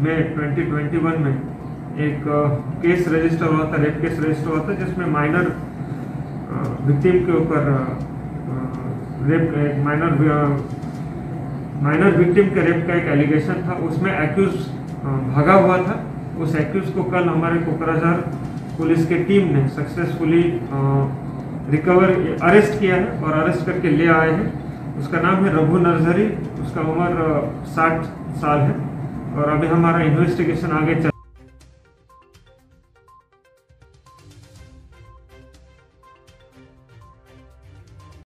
मई 2021 में एक case register हुआ था, रेप केस रजिस्टर हुआ था, जिसमें माइनर विक्टिम के ऊपर रेप माइनर विक्टिम के रेप का एक एलिगेशन था। उसमें एक्यूज भागा हुआ था। उस एक्यूज को कल हमारे कोकराझार पुलिस की टीम ने सक्सेसफुली अरेस्ट किया है और अरेस्ट करके ले आए हैं। उसका नाम है रघु नर्सरी, उसका उम्र 60 साल है और अभी हमारा इन्वेस्टिगेशन आगे चल